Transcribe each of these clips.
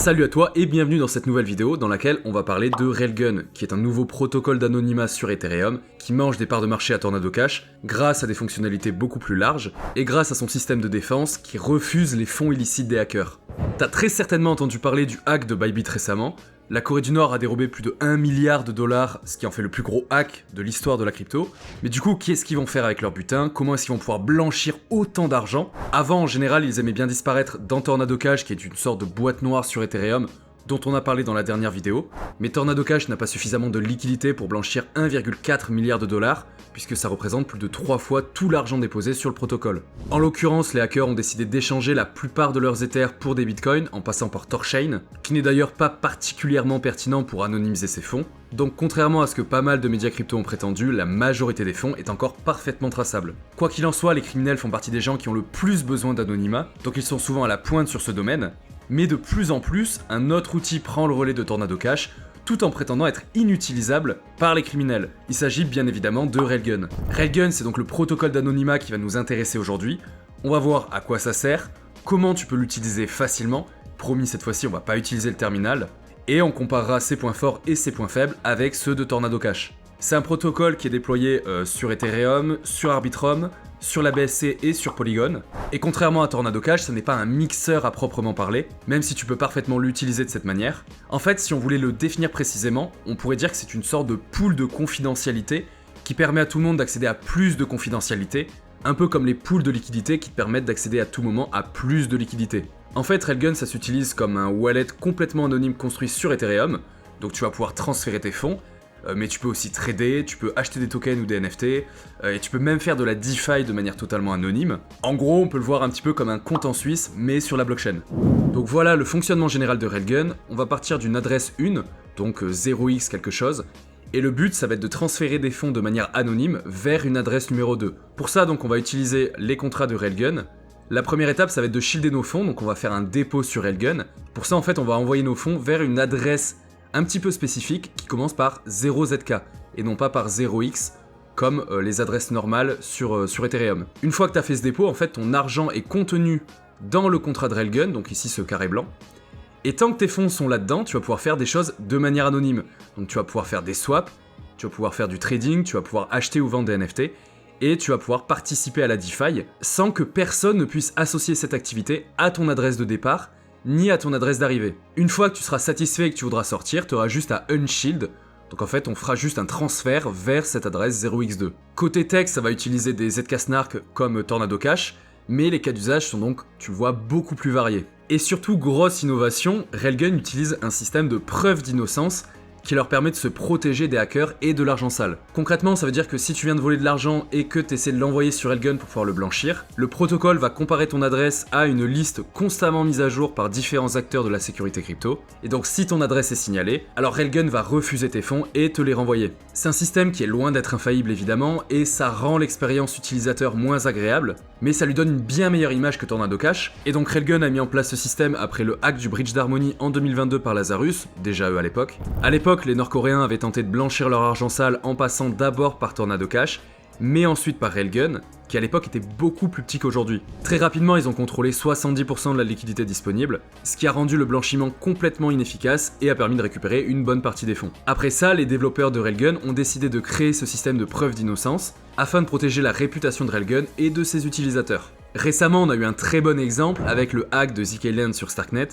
Salut à toi et bienvenue dans cette nouvelle vidéo dans laquelle on va parler de Railgun, qui est un nouveau protocole d'anonymat sur Ethereum qui mange des parts de marché à Tornado Cash grâce à des fonctionnalités beaucoup plus larges et grâce à son système de défense qui refuse les fonds illicites des hackers. T'as très certainement entendu parler du hack de Bybit récemment. La Corée du Nord a dérobé plus de 1 milliard de dollars, ce qui en fait le plus gros hack de l'histoire de la crypto. Mais du coup, qu'est-ce qu'ils vont faire avec leur butin? Comment est-ce qu'ils vont pouvoir blanchir autant d'argent? Avant, en général, ils aimaient bien disparaître dans Tornado Cash, qui est une sorte de boîte noire sur Ethereum, dont on a parlé dans la dernière vidéo. Mais Tornado Cash n'a pas suffisamment de liquidité pour blanchir 1,4 milliard de dollars, puisque ça représente plus de 3 fois tout l'argent déposé sur le protocole. En l'occurrence, les hackers ont décidé d'échanger la plupart de leurs Ethers pour des bitcoins, en passant par Torchain, qui n'est d'ailleurs pas particulièrement pertinent pour anonymiser ses fonds. Donc contrairement à ce que pas mal de médias crypto ont prétendu, la majorité des fonds est encore parfaitement traçable. Quoi qu'il en soit, les criminels font partie des gens qui ont le plus besoin d'anonymat, donc ils sont souvent à la pointe sur ce domaine. Mais de plus en plus, un autre outil prend le relais de Tornado Cash, tout en prétendant être inutilisable par les criminels. Il s'agit bien évidemment de Railgun. Railgun, c'est donc le protocole d'anonymat qui va nous intéresser aujourd'hui. On va voir à quoi ça sert, comment tu peux l'utiliser facilement, promis cette fois-ci on va pas utiliser le terminal, et on comparera ses points forts et ses points faibles avec ceux de Tornado Cash. C'est un protocole qui est déployé sur Ethereum, sur Arbitrum, sur la BSC et sur Polygon. Et contrairement à Tornado Cash, ce n'est pas un mixeur à proprement parler, même si tu peux parfaitement l'utiliser de cette manière. En fait, si on voulait le définir précisément, on pourrait dire que c'est une sorte de pool de confidentialité qui permet à tout le monde d'accéder à plus de confidentialité, un peu comme les pools de liquidité qui te permettent d'accéder à tout moment à plus de liquidité. En fait, Railgun, ça s'utilise comme un wallet complètement anonyme construit sur Ethereum, donc tu vas pouvoir transférer tes fonds, mais tu peux aussi trader, tu peux acheter des tokens ou des NFT, et tu peux même faire de la DeFi de manière totalement anonyme. En gros, on peut le voir un petit peu comme un compte en Suisse, mais sur la blockchain. Donc voilà le fonctionnement général de Railgun. On va partir d'une adresse 1, donc 0x quelque chose, et le but, ça va être de transférer des fonds de manière anonyme vers une adresse numéro 2. Pour ça, donc, on va utiliser les contrats de Railgun. La première étape, ça va être de shielder nos fonds, donc on va faire un dépôt sur Railgun. Pour ça, en fait, on va envoyer nos fonds vers une adresse un petit peu spécifique qui commence par 0ZK et non pas par 0x comme les adresses normales sur Ethereum. Une fois que tu as fait ce dépôt, en fait ton argent est contenu dans le contrat de Railgun, donc ici ce carré blanc, et tant que tes fonds sont là-dedans, tu vas pouvoir faire des choses de manière anonyme. Donc tu vas pouvoir faire des swaps, tu vas pouvoir faire du trading, tu vas pouvoir acheter ou vendre des NFT, et tu vas pouvoir participer à la DeFi sans que personne ne puisse associer cette activité à ton adresse de départ, ni à ton adresse d'arrivée. Une fois que tu seras satisfait et que tu voudras sortir, tu auras juste à unshield. Donc en fait, on fera juste un transfert vers cette adresse 0x2. Côté tech, ça va utiliser des ZK-SNARK comme Tornado Cash, mais les cas d'usage sont donc, tu le vois, beaucoup plus variés. Et surtout, grosse innovation, Railgun utilise un système de preuve d'innocence qui leur permet de se protéger des hackers et de l'argent sale. Concrètement, ça veut dire que si tu viens de voler de l'argent et que tu essaies de l'envoyer sur Railgun pour pouvoir le blanchir, le protocole va comparer ton adresse à une liste constamment mise à jour par différents acteurs de la sécurité crypto, et donc si ton adresse est signalée, alors Railgun va refuser tes fonds et te les renvoyer. C'est un système qui est loin d'être infaillible évidemment, et ça rend l'expérience utilisateur moins agréable, mais ça lui donne une bien meilleure image que Tornado Cash, et donc Railgun a mis en place ce système après le hack du Bridge d'Harmony en 2022 par Lazarus, déjà eux à l'époque. À l'époque, les Nord-Coréens avaient tenté de blanchir leur argent sale en passant d'abord par Tornado Cash, mais ensuite par Railgun, qui à l'époque était beaucoup plus petit qu'aujourd'hui. Très rapidement, ils ont contrôlé 70% de la liquidité disponible, ce qui a rendu le blanchiment complètement inefficace et a permis de récupérer une bonne partie des fonds. Après ça, les développeurs de Railgun ont décidé de créer ce système de preuve d'innocence, afin de protéger la réputation de Railgun et de ses utilisateurs. Récemment, on a eu un très bon exemple avec le hack de zkLand sur Starknet.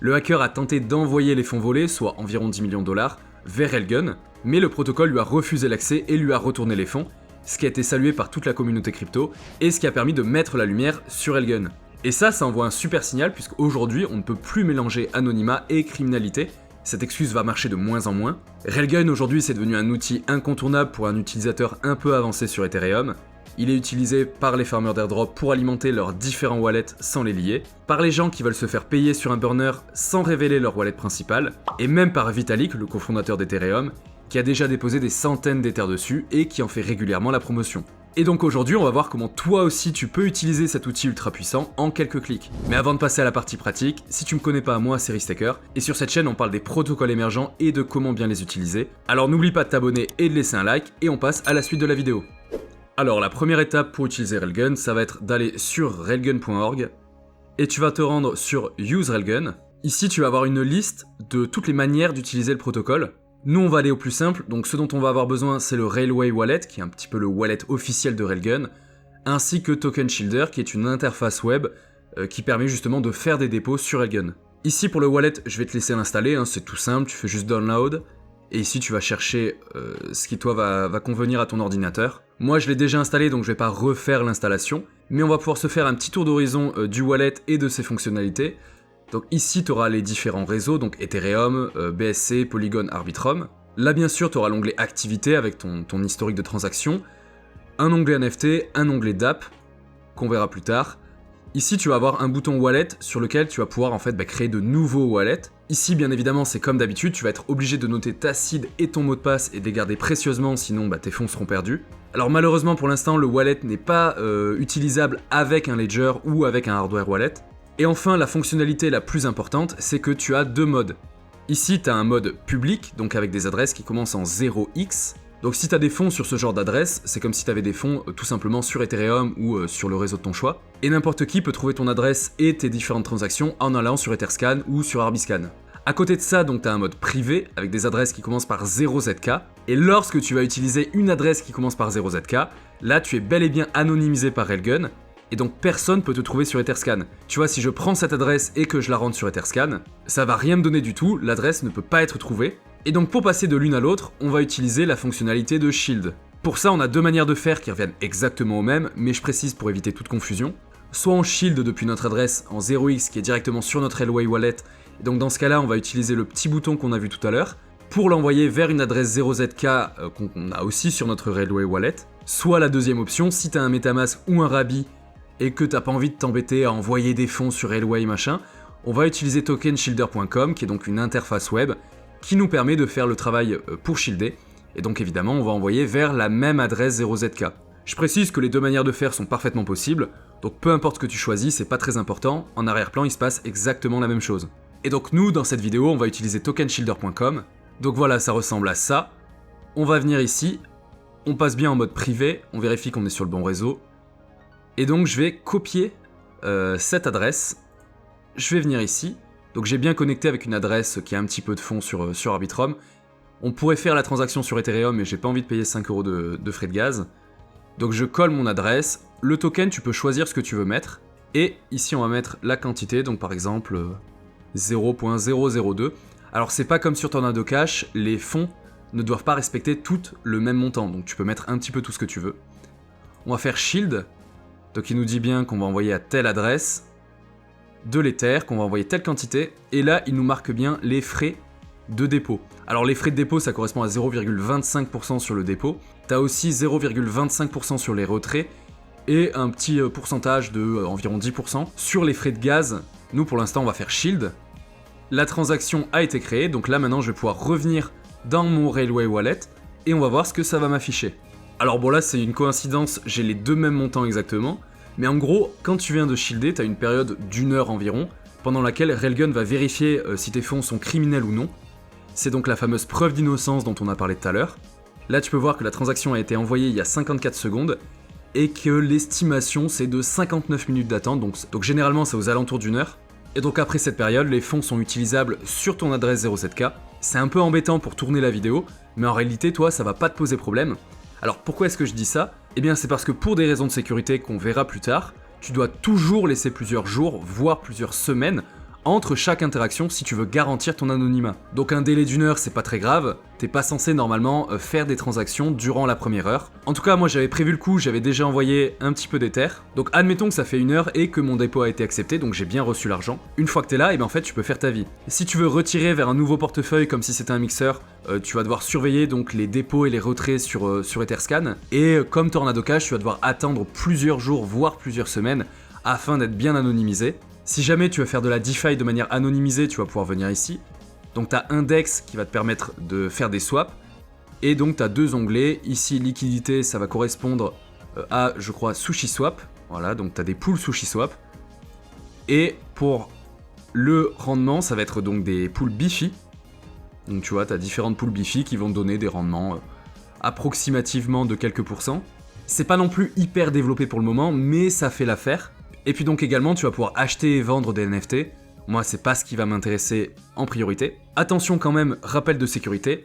Le hacker a tenté d'envoyer les fonds volés, soit environ 10 millions de dollars, vers Railgun, mais le protocole lui a refusé l'accès et lui a retourné les fonds, ce qui a été salué par toute la communauté crypto, et ce qui a permis de mettre la lumière sur Railgun. Et ça envoie un super signal, puisqu'aujourd'hui on ne peut plus mélanger anonymat et criminalité. Cette excuse va marcher de moins en moins. Railgun aujourd'hui c'est devenu un outil incontournable pour un utilisateur un peu avancé sur Ethereum. Il est utilisé par les farmers d'airdrop pour alimenter leurs différents wallets sans les lier, par les gens qui veulent se faire payer sur un burner sans révéler leur wallet principal, et même par Vitalik, le cofondateur d'Ethereum, qui a déjà déposé des centaines d'Ethers dessus et qui en fait régulièrement la promotion. Et donc aujourd'hui, on va voir comment toi aussi tu peux utiliser cet outil ultra puissant en quelques clics. Mais avant de passer à la partie pratique, si tu me connais pas, moi c'est Ristaker, et sur cette chaîne on parle des protocoles émergents et de comment bien les utiliser. Alors n'oublie pas de t'abonner et de laisser un like, et on passe à la suite de la vidéo. Alors la première étape pour utiliser Railgun, ça va être d'aller sur railgun.org, et tu vas te rendre sur Use Railgun, Ici, tu vas avoir une liste de toutes les manières d'utiliser le protocole. Nous, on va aller au plus simple, donc ce dont on va avoir besoin, c'est le Railway Wallet, qui est un petit peu le wallet officiel de Railgun, ainsi que Token Shielder, qui est une interface web qui permet justement de faire des dépôts sur Railgun. Ici, pour le wallet, je vais te laisser l'installer, hein, c'est tout simple, tu fais juste download, et ici, tu vas chercher ce qui, toi, va convenir à ton ordinateur. Moi, je l'ai déjà installé, donc je vais pas refaire l'installation, mais on va pouvoir se faire un petit tour d'horizon du wallet et de ses fonctionnalités. Donc ici, tu auras les différents réseaux, donc Ethereum, BSC, Polygon, Arbitrum. Là, bien sûr, tu auras l'onglet Activité avec ton historique de transactions, un onglet NFT, un onglet DApp, qu'on verra plus tard. Ici, tu vas avoir un bouton Wallet sur lequel tu vas pouvoir en fait créer de nouveaux wallets. Ici, bien évidemment, c'est comme d'habitude, tu vas être obligé de noter ta seed et ton mot de passe et de les garder précieusement, sinon tes fonds seront perdus. Alors malheureusement, pour l'instant, le wallet n'est pas utilisable avec un ledger ou avec un hardware wallet. Et enfin, la fonctionnalité la plus importante, c'est que tu as deux modes. Ici, tu as un mode public, donc avec des adresses qui commencent en 0x. Donc si tu as des fonds sur ce genre d'adresse, c'est comme si tu avais des fonds tout simplement sur Ethereum ou sur le réseau de ton choix. Et n'importe qui peut trouver ton adresse et tes différentes transactions en allant sur Etherscan ou sur Arbiscan. À côté de ça, donc tu as un mode privé avec des adresses qui commencent par 0zk. Et lorsque tu vas utiliser une adresse qui commence par 0zk, là tu es bel et bien anonymisé par Railgun. Et donc personne peut te trouver sur Etherscan. Tu vois, si je prends cette adresse et que je la rentre sur Etherscan, ça va rien me donner du tout, l'adresse ne peut pas être trouvée. Et donc pour passer de l'une à l'autre, on va utiliser la fonctionnalité de Shield. Pour ça, on a deux manières de faire qui reviennent exactement au même, mais je précise pour éviter toute confusion. Soit on Shield depuis notre adresse en 0x qui est directement sur notre Railway Wallet, et donc dans ce cas-là, on va utiliser le petit bouton qu'on a vu tout à l'heure, pour l'envoyer vers une adresse 0zk qu'on a aussi sur notre Railway Wallet. Soit la deuxième option, si tu as un Metamask ou un Rabi, et que t'as pas envie de t'embêter à envoyer des fonds sur Railway machin, on va utiliser tokenshielder.com qui est donc une interface web qui nous permet de faire le travail pour shielder, et donc évidemment on va envoyer vers la même adresse 0zk. Je précise que les deux manières de faire sont parfaitement possibles, donc peu importe ce que tu choisis, c'est pas très important, en arrière-plan il se passe exactement la même chose. Et donc nous, dans cette vidéo, on va utiliser tokenshielder.com, donc voilà, ça ressemble à ça. On va venir ici, on passe bien en mode privé, on vérifie qu'on est sur le bon réseau, et donc je vais copier cette adresse, je vais venir ici, donc j'ai bien connecté avec une adresse qui a un petit peu de fonds sur Arbitrum. On pourrait faire la transaction sur Ethereum mais j'ai pas envie de payer 5 € de frais de gaz. Donc je colle mon adresse, le token tu peux choisir ce que tu veux mettre, et ici on va mettre la quantité, donc par exemple 0.002. Alors c'est pas comme sur Tornado Cash, les fonds ne doivent pas respecter tout le même montant, donc tu peux mettre un petit peu tout ce que tu veux. On va faire Shield. Donc il nous dit bien qu'on va envoyer à telle adresse de l'Ether, qu'on va envoyer telle quantité, et là il nous marque bien les frais de dépôt. Alors les frais de dépôt ça correspond à 0,25% sur le dépôt, t'as aussi 0,25% sur les retraits, et un petit pourcentage de environ 10% sur les frais de gaz. Nous pour l'instant on va faire Shield. La transaction a été créée, donc là maintenant je vais pouvoir revenir dans mon Railway Wallet, et on va voir ce que ça va m'afficher. Alors bon là c'est une coïncidence, j'ai les deux mêmes montants exactement, mais en gros, quand tu viens de shielder, tu as une période d'1 heure environ, pendant laquelle Railgun va vérifier si tes fonds sont criminels ou non. C'est donc la fameuse preuve d'innocence dont on a parlé tout à l'heure. Là tu peux voir que la transaction a été envoyée il y a 54 secondes, et que l'estimation c'est de 59 minutes d'attente, donc généralement c'est aux alentours d'1 heure. Et donc après cette période, les fonds sont utilisables sur ton adresse 0zk. C'est un peu embêtant pour tourner la vidéo, mais en réalité toi ça va pas te poser problème. Alors pourquoi est-ce que je dis ça ? Eh bien c'est parce que pour des raisons de sécurité qu'on verra plus tard, tu dois toujours laisser plusieurs jours, voire plusieurs semaines, entre chaque interaction si tu veux garantir ton anonymat. Donc un délai d'1 heure c'est pas très grave, t'es pas censé normalement faire des transactions durant la première heure. En tout cas moi j'avais prévu le coup, j'avais déjà envoyé un petit peu d'Ether, donc admettons que ça fait 1 heure et que mon dépôt a été accepté, donc j'ai bien reçu l'argent. Une fois que t'es là, et bien en fait tu peux faire ta vie. Si tu veux retirer vers un nouveau portefeuille comme si c'était un mixeur, tu vas devoir surveiller donc les dépôts et les retraits sur Etherscan, et comme Tornado Cash, tu vas devoir attendre plusieurs jours voire plusieurs semaines afin d'être bien anonymisé. Si jamais tu veux faire de la DeFi de manière anonymisée, tu vas pouvoir venir ici. Donc tu as Index qui va te permettre de faire des swaps. Et donc tu as deux onglets. Ici, liquidité, ça va correspondre à, je crois, SushiSwap. Voilà, donc tu as des pools SushiSwap. Et pour le rendement, ça va être donc des pools Bifi. Donc tu vois, tu as différentes pools Bifi qui vont te donner des rendements approximativement de quelques pourcents. C'est pas non plus hyper développé pour le moment, mais ça fait l'affaire. Et puis donc également tu vas pouvoir acheter et vendre des NFT. Moi, c'est pas ce qui va m'intéresser en priorité. Attention quand même, rappel de sécurité.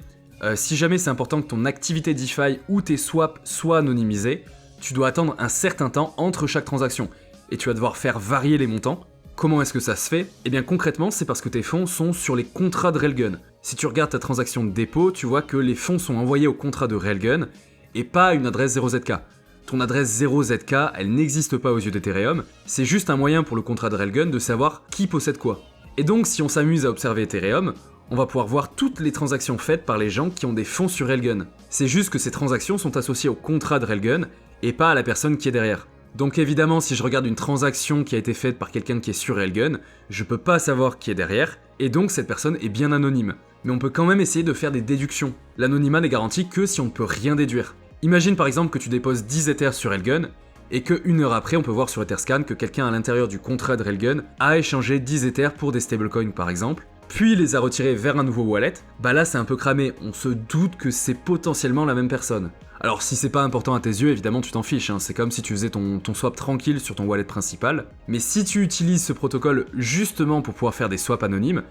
Si jamais c'est important que ton activité DeFi ou tes swaps soient anonymisés, tu dois attendre un certain temps entre chaque transaction. Et tu vas devoir faire varier les montants. Comment est-ce que ça se fait? Eh bien concrètement, c'est parce que tes fonds sont sur les contrats de Railgun. Si tu regardes ta transaction de dépôt, tu vois que les fonds sont envoyés au contrat de Railgun et pas à une adresse 0ZK. Ton adresse 0ZK, elle n'existe pas aux yeux d'Ethereum, c'est juste un moyen pour le contrat de Railgun de savoir qui possède quoi. Et donc si on s'amuse à observer Ethereum, on va pouvoir voir toutes les transactions faites par les gens qui ont des fonds sur Railgun. C'est juste que ces transactions sont associées au contrat de Railgun et pas à la personne qui est derrière. Donc évidemment, si je regarde une transaction qui a été faite par quelqu'un qui est sur Railgun, je peux pas savoir qui est derrière, et donc cette personne est bien anonyme. Mais on peut quand même essayer de faire des déductions. L'anonymat n'est garanti que si on ne peut rien déduire. Imagine par exemple que tu déposes 10 Ethers sur Railgun, et que une heure après on peut voir sur Etherscan que quelqu'un à l'intérieur du contrat de Railgun a échangé 10 Ethers pour des stablecoins par exemple, puis les a retirés vers un nouveau wallet, bah là c'est un peu cramé, on se doute que c'est potentiellement la même personne. Alors si c'est pas important à tes yeux, évidemment tu t'en fiches, hein. C'est comme si tu faisais ton swap tranquille sur ton wallet principal, mais si tu utilises ce protocole justement pour pouvoir faire des swaps anonymes,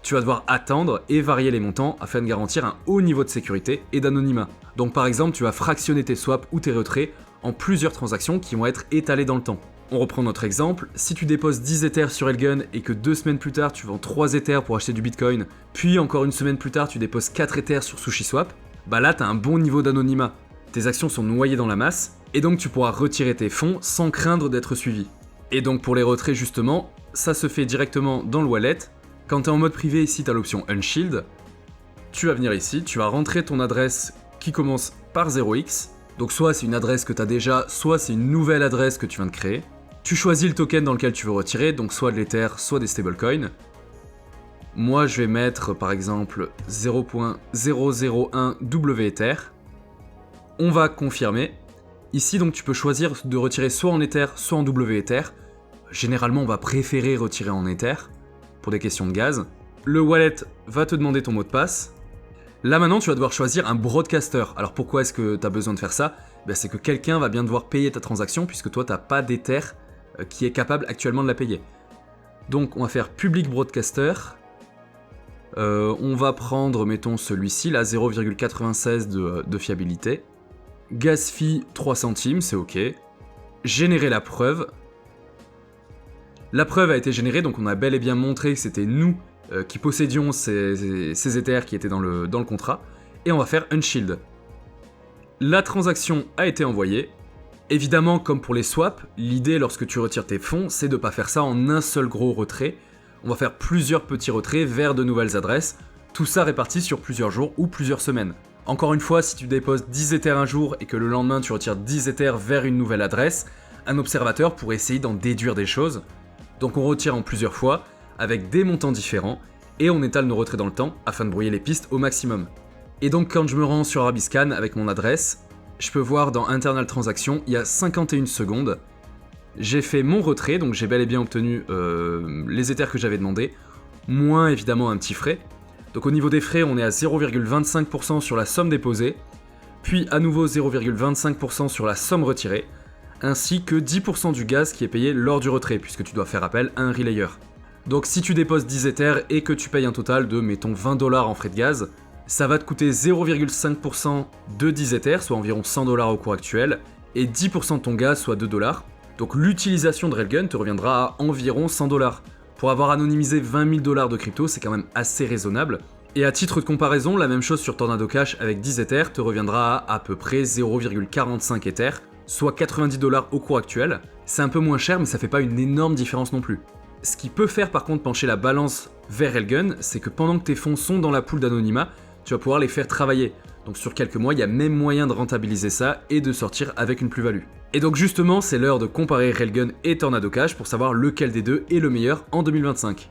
tu vas devoir attendre et varier les montants afin de garantir un haut niveau de sécurité et d'anonymat. Donc par exemple, tu vas fractionner tes swaps ou tes retraits en plusieurs transactions qui vont être étalées dans le temps. On reprend notre exemple, si tu déposes 10 Ethers sur Railgun et que 2 semaines plus tard tu vends 3 Ethers pour acheter du Bitcoin, puis encore une semaine plus tard tu déposes 4 Ethers sur SushiSwap, bah là t'as un bon niveau d'anonymat. Tes actions sont noyées dans la masse, et donc tu pourras retirer tes fonds sans craindre d'être suivi. Et donc pour les retraits justement, ça se fait directement dans le wallet. Quand tu es en mode privé, ici tu as l'option Unshield. Tu vas venir ici, tu vas rentrer ton adresse qui commence par 0x. Donc soit c'est une adresse que tu as déjà, soit c'est une nouvelle adresse que tu viens de créer. Tu choisis le token dans lequel tu veux retirer, donc soit de l'Ether, soit des stablecoins. Moi je vais mettre par exemple 0.001 WEther. On va confirmer. Ici donc tu peux choisir de retirer soit en Ether, soit en WEther. Généralement on va préférer retirer en Ether, pour des questions de gaz. Le wallet va te demander ton mot de passe. Là maintenant tu vas devoir choisir un broadcaster. Alors pourquoi est-ce que tu as besoin de faire ça? C'est que quelqu'un va bien devoir payer ta transaction puisque toi t'as pas d'Ether qui est capable actuellement de la payer. Donc on va faire public broadcaster. On va prendre mettons celui-ci, là 0,96 de fiabilité. Gas fee 3 centimes, c'est ok. Générer la preuve. La preuve a été générée, donc on a bel et bien montré que c'était nous qui possédions ces Ethers qui étaient dans le contrat. Et on va faire Unshield. La transaction a été envoyée. Évidemment, comme pour les swaps, l'idée lorsque tu retires tes fonds, c'est de ne pas faire ça en un seul gros retrait. On va faire plusieurs petits retraits vers de nouvelles adresses. Tout ça réparti sur plusieurs jours ou plusieurs semaines. Encore une fois, si tu déposes 10 Ethers un jour et que le lendemain tu retires 10 Ethers vers une nouvelle adresse, un observateur pourrait essayer d'en déduire des choses. Donc on retire en plusieurs fois, avec des montants différents, et on étale nos retraits dans le temps afin de brouiller les pistes au maximum. Et donc quand je me rends sur Arbiscan avec mon adresse, je peux voir dans Internal Transaction, il y a 51 secondes, j'ai fait mon retrait, donc j'ai bel et bien obtenu les Ethers que j'avais demandé, moins évidemment un petit frais. Donc au niveau des frais, on est à 0,25% sur la somme déposée, puis à nouveau 0,25% sur la somme retirée, ainsi que 10% du gaz qui est payé lors du retrait, puisque tu dois faire appel à un relayer. Donc si tu déposes 10 Ethers et que tu payes un total de, mettons, 20$ en frais de gaz, ça va te coûter 0,5% de 10 Ethers, soit environ 100$ au cours actuel, et 10% de ton gaz, soit 2$. Donc l'utilisation de Railgun te reviendra à environ 100$. Pour avoir anonymisé 20 000$ de crypto, c'est quand même assez raisonnable. Et à titre de comparaison, la même chose sur Tornado Cash avec 10 Ethers te reviendra à peu près 0,45 Ethers, soit 90$ au cours actuel. C'est un peu moins cher, mais ça fait pas une énorme différence non plus. Ce qui peut faire par contre pencher la balance vers Railgun, c'est que pendant que tes fonds sont dans la pool d'anonymat, tu vas pouvoir les faire travailler. Donc sur quelques mois, il y a même moyen de rentabiliser ça et de sortir avec une plus-value. Et donc justement, c'est l'heure de comparer Railgun et Tornado Cash pour savoir lequel des deux est le meilleur en 2025.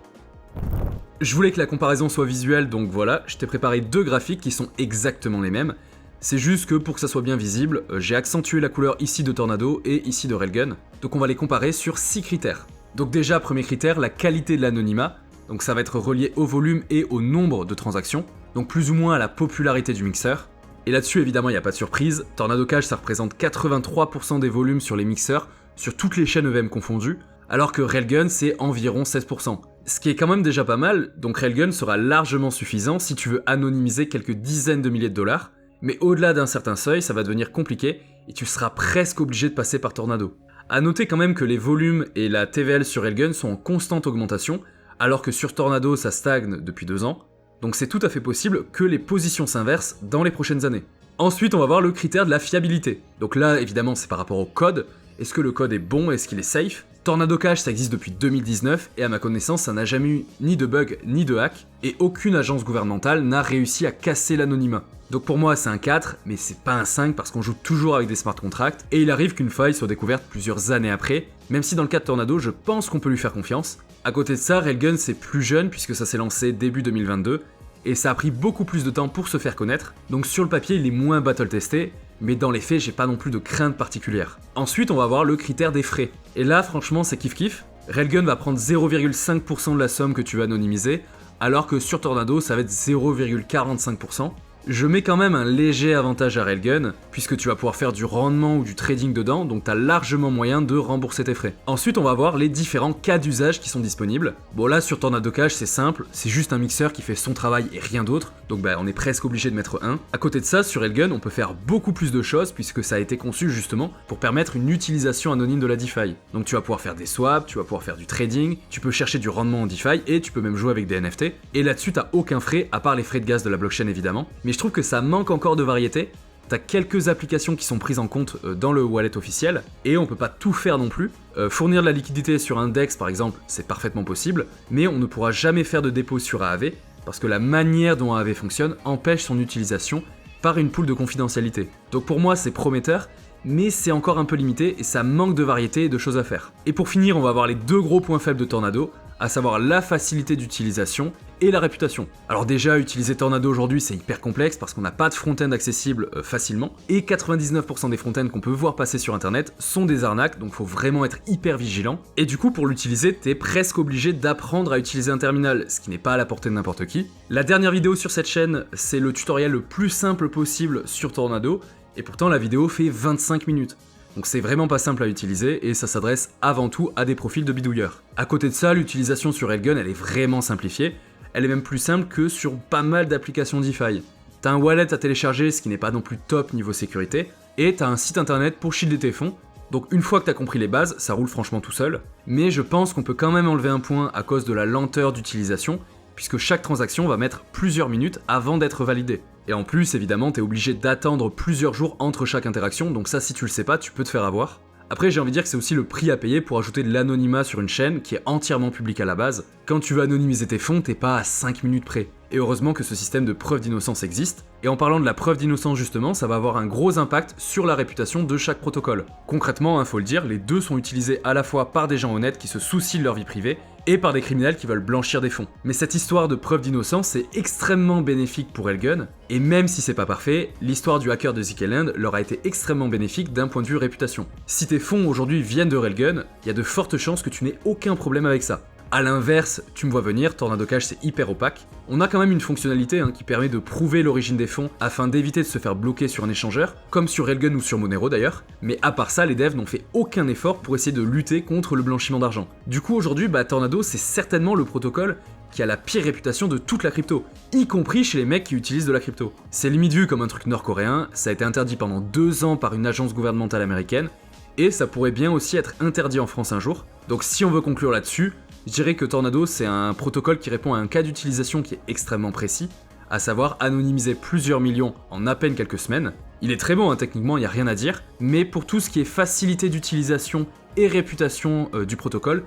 Je voulais que la comparaison soit visuelle, donc voilà, je t'ai préparé deux graphiques qui sont exactement les mêmes. C'est juste que pour que ça soit bien visible, j'ai accentué la couleur ici de Tornado et ici de Railgun. Donc on va les comparer sur 6 critères. Donc déjà, premier critère, la qualité de l'anonymat. Donc ça va être relié au volume et au nombre de transactions. Donc plus ou moins à la popularité du mixeur. Et là-dessus, évidemment, il n'y a pas de surprise. Tornado Cash, ça représente 83% des volumes sur les mixeurs, sur toutes les chaînes EVM confondues, alors que Railgun, c'est environ 16%. Ce qui est quand même déjà pas mal, donc Railgun sera largement suffisant si tu veux anonymiser quelques dizaines de milliers de dollars, mais au-delà d'un certain seuil, ça va devenir compliqué et tu seras presque obligé de passer par Tornado. A noter quand même que les volumes et la TVL sur Railgun sont en constante augmentation, alors que sur Tornado ça stagne depuis 2 ans, donc c'est tout à fait possible que les positions s'inversent dans les prochaines années. Ensuite on va voir le critère de la fiabilité. Donc là évidemment c'est par rapport au code, est-ce que le code est bon, est-ce qu'il est safe? Tornado Cash ça existe depuis 2019 et à ma connaissance ça n'a jamais eu ni de bug ni de hack et aucune agence gouvernementale n'a réussi à casser l'anonymat. Donc pour moi c'est un 4 mais c'est pas un 5 parce qu'on joue toujours avec des smart contracts et il arrive qu'une faille soit découverte plusieurs années après, même si dans le cas de Tornado je pense qu'on peut lui faire confiance. À côté de ça Railgun c'est plus jeune puisque ça s'est lancé début 2022 et ça a pris beaucoup plus de temps pour se faire connaître, donc sur le papier il est moins battle testé, mais dans les faits j'ai pas non plus de crainte particulière. Ensuite on va voir le critère des frais, et là franchement c'est kiff kiff, Railgun va prendre 0,5% de la somme que tu vas anonymiser, alors que sur Tornado ça va être 0,45%. Je mets quand même un léger avantage à Railgun, puisque tu vas pouvoir faire du rendement ou du trading dedans, donc t'as largement moyen de rembourser tes frais. Ensuite on va voir les différents cas d'usage qui sont disponibles. Bon là sur Tornado Cash c'est simple, c'est juste un mixeur qui fait son travail et rien d'autre, donc on est presque obligé de mettre 1. À côté de ça, sur Railgun on peut faire beaucoup plus de choses, puisque ça a été conçu justement pour permettre une utilisation anonyme de la DeFi. Donc tu vas pouvoir faire des swaps, tu vas pouvoir faire du trading, tu peux chercher du rendement en DeFi, et tu peux même jouer avec des NFT. Et là-dessus t'as aucun frais, à part les frais de gaz de la blockchain évidemment, mais je trouve que ça manque encore de variété. T'as quelques applications qui sont prises en compte dans le wallet officiel, et on peut pas tout faire non plus. Fournir de la liquidité sur un DEX par exemple, c'est parfaitement possible, mais on ne pourra jamais faire de dépôt sur AAV, parce que la manière dont AAV fonctionne empêche son utilisation par une pool de confidentialité. Donc pour moi c'est prometteur, mais c'est encore un peu limité et ça manque de variété et de choses à faire. Et pour finir, on va voir les 2 gros points faibles de Tornado, à savoir la facilité d'utilisation et la réputation. Alors déjà, utiliser Tornado aujourd'hui c'est hyper complexe parce qu'on n'a pas de front-end accessible facilement, et 99% des front-end qu'on peut voir passer sur internet sont des arnaques, donc faut vraiment être hyper vigilant. Et du coup pour l'utiliser, t'es presque obligé d'apprendre à utiliser un terminal, ce qui n'est pas à la portée de n'importe qui. La dernière vidéo sur cette chaîne, c'est le tutoriel le plus simple possible sur Tornado, et pourtant la vidéo fait 25 minutes. Donc c'est vraiment pas simple à utiliser et ça s'adresse avant tout à des profils de bidouilleurs. À côté de ça, l'utilisation sur Railgun elle est vraiment simplifiée, elle est même plus simple que sur pas mal d'applications DeFi. T'as un wallet à télécharger, ce qui n'est pas non plus top niveau sécurité, et t'as un site internet pour shielder tes fonds. Donc une fois que t'as compris les bases, ça roule franchement tout seul, mais je pense qu'on peut quand même enlever un point à cause de la lenteur d'utilisation, puisque chaque transaction va mettre plusieurs minutes avant d'être validée. Et en plus, évidemment, t'es obligé d'attendre plusieurs jours entre chaque interaction, donc ça, si tu le sais pas, tu peux te faire avoir. Après, j'ai envie de dire que c'est aussi le prix à payer pour ajouter de l'anonymat sur une chaîne qui est entièrement publique à la base. Quand tu veux anonymiser tes fonds, t'es pas à 5 minutes près. Et heureusement que ce système de preuve d'innocence existe. Et en parlant de la preuve d'innocence justement, ça va avoir un gros impact sur la réputation de chaque protocole. Concrètement, faut le dire, les deux sont utilisés à la fois par des gens honnêtes qui se soucient de leur vie privée, et par des criminels qui veulent blanchir des fonds. Mais cette histoire de preuve d'innocence est extrêmement bénéfique pour Railgun, et même si c'est pas parfait, l'histoire du hacker de zkLand leur a été extrêmement bénéfique d'un point de vue réputation. Si tes fonds aujourd'hui viennent de Railgun, il y a de fortes chances que tu n'aies aucun problème avec ça. A l'inverse, tu me vois venir, Tornado Cash c'est hyper opaque. On a quand même une fonctionnalité qui permet de prouver l'origine des fonds afin d'éviter de se faire bloquer sur un échangeur, comme sur Railgun ou sur Monero d'ailleurs, mais à part ça, les devs n'ont fait aucun effort pour essayer de lutter contre le blanchiment d'argent. Du coup aujourd'hui, Tornado c'est certainement le protocole qui a la pire réputation de toute la crypto, y compris chez les mecs qui utilisent de la crypto. C'est limite vu comme un truc nord-coréen, ça a été interdit pendant 2 ans par une agence gouvernementale américaine, et ça pourrait bien aussi être interdit en France un jour. Donc si on veut conclure là-dessus, je dirais que Tornado c'est un protocole qui répond à un cas d'utilisation qui est extrêmement précis, à savoir anonymiser plusieurs millions en à peine quelques semaines. Il est très bon techniquement, il n'y a rien à dire, mais pour tout ce qui est facilité d'utilisation et réputation du protocole,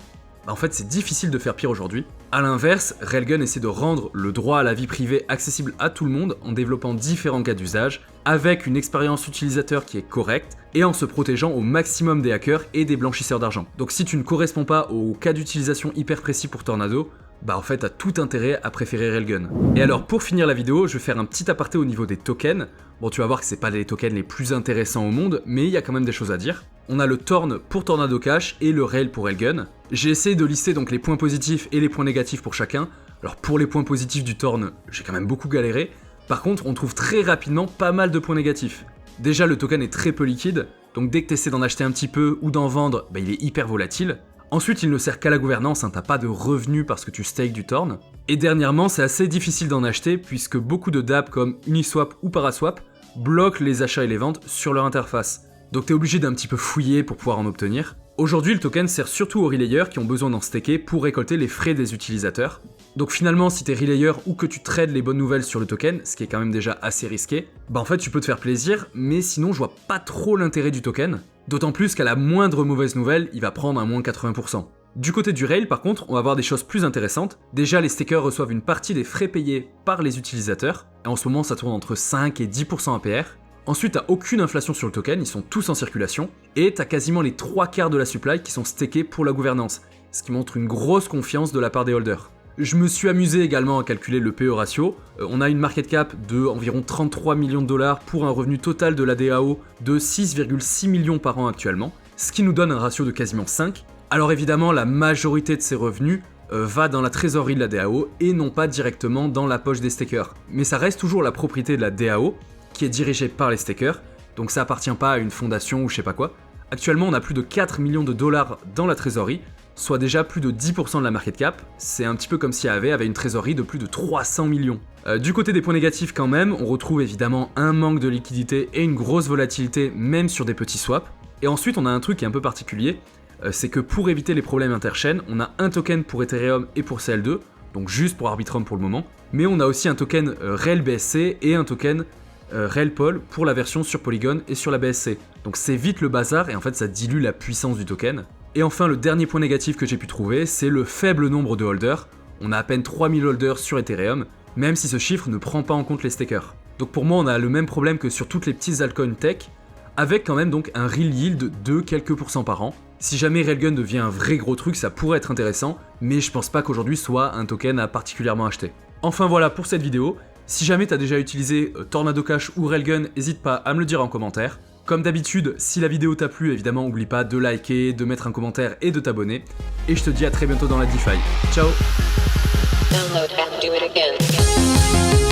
en fait c'est difficile de faire pire aujourd'hui. A l'inverse, Railgun essaie de rendre le droit à la vie privée accessible à tout le monde en développant différents cas d'usage, avec une expérience utilisateur qui est correcte, et en se protégeant au maximum des hackers et des blanchisseurs d'argent. Donc si tu ne corresponds pas au cas d'utilisation hyper précis pour Tornado, en fait t'as tout intérêt à préférer Railgun. Et alors pour finir la vidéo, je vais faire un petit aparté au niveau des tokens. Bon, tu vas voir que c'est pas les tokens les plus intéressants au monde, mais il y a quand même des choses à dire. On a le Torn pour Tornado Cash et le Rail pour Railgun. J'ai essayé de lister donc les points positifs et les points négatifs pour chacun. Alors pour les points positifs du Torn, j'ai quand même beaucoup galéré. Par contre, on trouve très rapidement pas mal de points négatifs. Déjà, le token est très peu liquide, donc dès que tu essaies d'en acheter un petit peu ou d'en vendre, il est hyper volatile. Ensuite, il ne sert qu'à la gouvernance, t'as pas de revenus parce que tu stakes du Torn. Et dernièrement, c'est assez difficile d'en acheter puisque beaucoup de dApps comme Uniswap ou Paraswap bloquent les achats et les ventes sur leur interface. Donc t'es obligé d'un petit peu fouiller pour pouvoir en obtenir. Aujourd'hui, le token sert surtout aux relayers qui ont besoin d'en staker pour récolter les frais des utilisateurs. Donc finalement, si t'es relayer ou que tu trades les bonnes nouvelles sur le token, ce qui est quand même déjà assez risqué, bah en fait tu peux te faire plaisir, mais sinon je vois pas trop l'intérêt du token. D'autant plus qu'à la moindre mauvaise nouvelle, il va prendre un moins 80%. Du côté du rail, par contre, on va avoir des choses plus intéressantes. Déjà, les stakers reçoivent une partie des frais payés par les utilisateurs, et en ce moment ça tourne entre 5 et 10% APR. Ensuite, t'as aucune inflation sur le token, ils sont tous en circulation, et t'as quasiment les 3/4 de la supply qui sont stakés pour la gouvernance, ce qui montre une grosse confiance de la part des holders. Je me suis amusé également à calculer le PE ratio. On a une market cap de environ 33 millions de dollars pour un revenu total de la DAO de 6,6 millions par an actuellement, ce qui nous donne un ratio de quasiment 5. Alors évidemment, la majorité de ces revenus va dans la trésorerie de la DAO et non pas directement dans la poche des stakers. Mais ça reste toujours la propriété de la DAO, qui est dirigée par les stakers, donc ça appartient pas à une fondation ou je sais pas quoi. Actuellement, on a plus de 4 millions de dollars dans la trésorerie, soit déjà plus de 10% de la market cap. C'est un petit peu comme si Aave avait une trésorerie de plus de 300 millions. Du côté des points négatifs quand même, on retrouve évidemment un manque de liquidité et une grosse volatilité même sur des petits swaps. Et ensuite on a un truc qui est un peu particulier, c'est que pour éviter les problèmes interchaînes, on a un token pour Ethereum et pour CL2, donc juste pour Arbitrum pour le moment, mais on a aussi un token Rel BSC et un token Rel Pol pour la version sur Polygon et sur la BSC. Donc c'est vite le bazar et en fait ça dilue la puissance du token. Et enfin, le dernier point négatif que j'ai pu trouver, c'est le faible nombre de holders. On a à peine 3000 holders sur Ethereum, même si ce chiffre ne prend pas en compte les stakers. Donc pour moi, on a le même problème que sur toutes les petites altcoins tech, avec quand même donc un real yield de quelques pourcents par an. Si jamais Railgun devient un vrai gros truc, ça pourrait être intéressant, mais je pense pas qu'aujourd'hui soit un token à particulièrement acheter. Enfin voilà pour cette vidéo. Si jamais t'as déjà utilisé Tornado Cash ou Railgun, n'hésite pas à me le dire en commentaire. Comme d'habitude, si la vidéo t'a plu, évidemment, n'oublie pas de liker, de mettre un commentaire et de t'abonner. Et je te dis à très bientôt dans la DeFi. Ciao! Download and do it again.